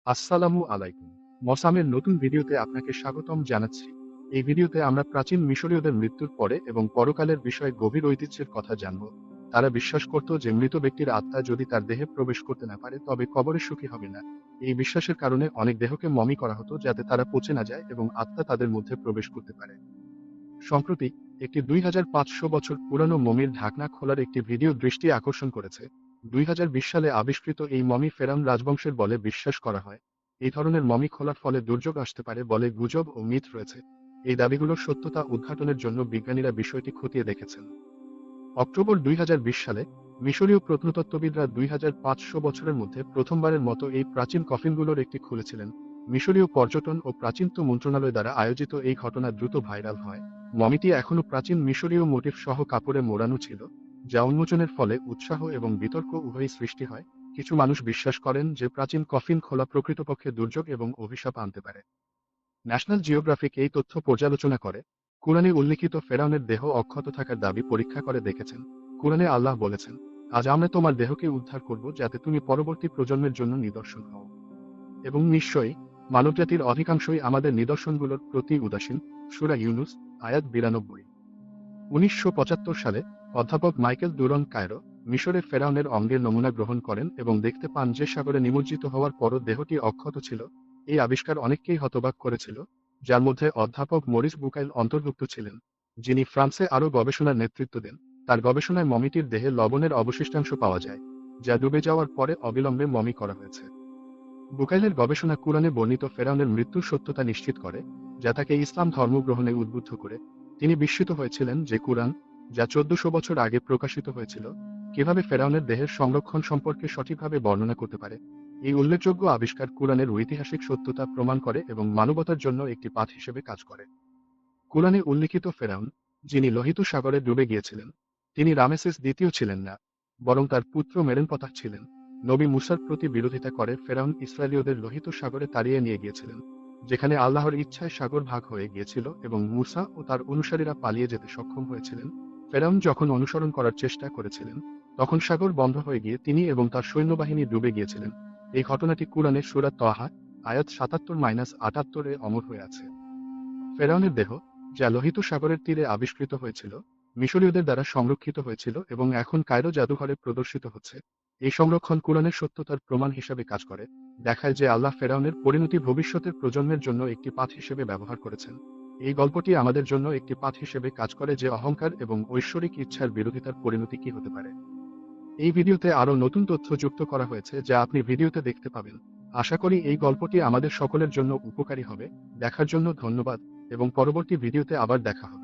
আসসালামু আলাইকুম। মসামের নতুন ভিডিওতে আপনাকে স্বাগতম জানাচ্ছি। এই ভিডিওতে আমরা প্রাচীন মিশরীয়দের মৃত্যুর পরে এবং পরকালের বিষয়ে গভীর ঐতিহ্যের কথা জানব। তারা বিশ্বাস করত যে মৃত ব্যক্তির আত্মা যদি তার দেহে প্রবেশ করতে না পারে তবে কবরে সুখী হবে না। এই বিশ্বাসের কারণে অনেক দেহকে মমি করা হতো যাতে তারা পচে না যায় এবং আত্মা তাদের মধ্যে প্রবেশ করতে পারে। সম্প্রতি একটি 2500 বছর পুরানো মমির ঢাকনা খোলার একটি ভিডিও দৃষ্টি আকর্ষণ করেছে। 2020 সালে আবিষ্কৃত এই মমি ফেরাউন রাজবংশের বলে বিশ্বাস করা হয়। এই ধরনের মমি খোলার ফলে দুর্যোগ আসতে পারে বলে গুজব ও মিথ রয়েছে। এই দাবিগুলোর সত্যতা উদ্ঘাটনের জন্য বিজ্ঞানীরা বিষয়টি খতিয়ে দেখেছেন। অক্টোবর 2020 সালে মিশরীয় প্রত্নতত্ত্ববিদরা 2500 বছরের মধ্যে প্রথমবারের মতো এই প্রাচীন কফিনগুলোর একটি খুলেছিলেন। মিশরীয় পর্যটন ও প্রাচীনত্ব মন্ত্রণালয় দ্বারা আয়োজিত এই ঘটনা দ্রুত ভাইরাল হয়। মমিটি এখনও প্রাচীন মিশরীয় মোটিফ সহ কাপড়ে মোড়ানো ছিল, যা উন্মোচনের ফলে উৎসাহ এবং বিতর্ক উভয়ই সৃষ্টি হয়। কিছু মানুষ বিশ্বাস করেন যে প্রাচীন কফিন খোলা প্রকৃতপক্ষে দুর্যোগ এবং অভিশাপ আনতে পারে। ন্যাশনাল জিওগ্রাফিক এই তথ্য পর্যালোচনা করে কুরআনে উল্লিখিত ফেরাউনের দেহ অক্ষত থাকার দাবি পরীক্ষা করে দেখেছেন। কুরআনে আল্লাহ বলেছেন, আজ আমরা তোমার দেহকে উদ্ধার করব যাতে তুমি পরবর্তী প্রজন্মের জন্য নিদর্শন হও। এবং নিশ্চয়ই মানবজাতির অধিকাংশই আমাদের নিদর্শনগুলোর প্রতি উদাসীন। সূরা ইউনুস আয়াত 92। 1975 সালে অধ্যাপক মাইকেল ডুরন কায়রো মিশরে ফেরাউনের অঙ্গের নমুনা গ্রহণ করেন এবং দেখতে পান যে সাগরে নিমজ্জিত হওয়ার পরও দেহটি অক্ষত ছিল। এই আবিষ্কার অনেককেই হতবাক করেছিল, যার মধ্যে অধ্যাপক মরিস বুকাইল অন্তর্ভুক্ত ছিলেন, যিনি ফ্রান্সে আরও গবেষণার নেতৃত্ব দেন। তার গবেষণায় মমিটির দেহে লবণের অবশিষ্টাংশ পাওয়া যায়, যা ডুবে যাওয়ার পরে অবিলম্বে মমি করা হয়েছে। বুকাইলের গবেষণা কুরআনে বর্ণিত ফেরাউনের মৃত্যুর সত্যতা নিশ্চিত করে, যা তাকে ইসলাম ধর্ম গ্রহণে উদ্বুদ্ধ করে। তিনি বিস্মিত হয়েছিলেন যে কুরআন, যা 1400 বছর আগে প্রকাশিত হয়েছিল, কিভাবে ফেরাউনের দেহের সংরক্ষণ সম্পর্কে সঠিকভাবে বর্ণনা করতে পারে। এই উল্লেখযোগ্য আবিষ্কার কুরআনের ঐতিহাসিক সত্যতা প্রমাণ করে এবং মানবতার জন্য একটি পাঠ হিসেবে কাজ করে। কুরআনে উল্লিখিত ফেরাউন, যিনি লোহিত সাগরে ডুবে গিয়েছিলেন, তিনি রামেসেস দ্বিতীয় ছিলেন না, বরং তার পুত্র মেরেনপতাহ ছিলেন। নবী মুসার প্রতি বিরোধিতা করে ফেরাউন ইসরায়েলীয়দের লোহিত সাগরে তাড়িয়ে নিয়ে গিয়েছিলেন, যেখানে আল্লাহর ইচ্ছায় সাগর ভাগ হয়ে গিয়েছিল এবং মুসা ও তার অনুসারীরা পালিয়ে যেতে সক্ষম হয়েছিলেন। ফেরাউন যখন অনুসরণ করার চেষ্টা করেছিলেন, তখন সাগর বন্ধ হয়ে গিয়ে তিনি এবং তার সৈন্যবাহিনী ডুবে গিয়েছিলেন। এই ঘটনাটি কুরআনের সূরা তহা আয়াত 77-78 অমর হয়ে আছে। ফেরাউনের দেহ, যা লোহিত সাগরের তীরে আবিষ্কৃত হয়েছিল, মিশরীয়দের দ্বারা সংরক্ষিত হয়েছিল এবং এখন কায়রো জাদুঘরে প্রদর্শিত হচ্ছে। এই সংরক্ষণ কুরআনের সত্যতার প্রমাণ হিসাবে কাজ করে, দেখায় যে আল্লাহ ফেরাউনের পরিণতি ভবিষ্যতের প্রজন্মের জন্য একটি পাঠ হিসেবে ব্যবহার করেছেন। এই গল্পটি আমাদের জন্য একটি পাঠ হিসেবে কাজ করে যে অহংকার এবং ঐশ্বরিক ইচ্ছার বিরোধিতার পরিণতি কি হতে পারে। এই ভিডিওতে আরও নতুন তথ্য যুক্ত করা হয়েছে যা আপনি ভিডিওতে দেখতে পাবেন। আশা করি এই গল্পটি আমাদের সকলের জন্য উপকারী হবে। দেখার জন্য ধন্যবাদ এবং পরবর্তী ভিডিওতে আবার দেখা হবে।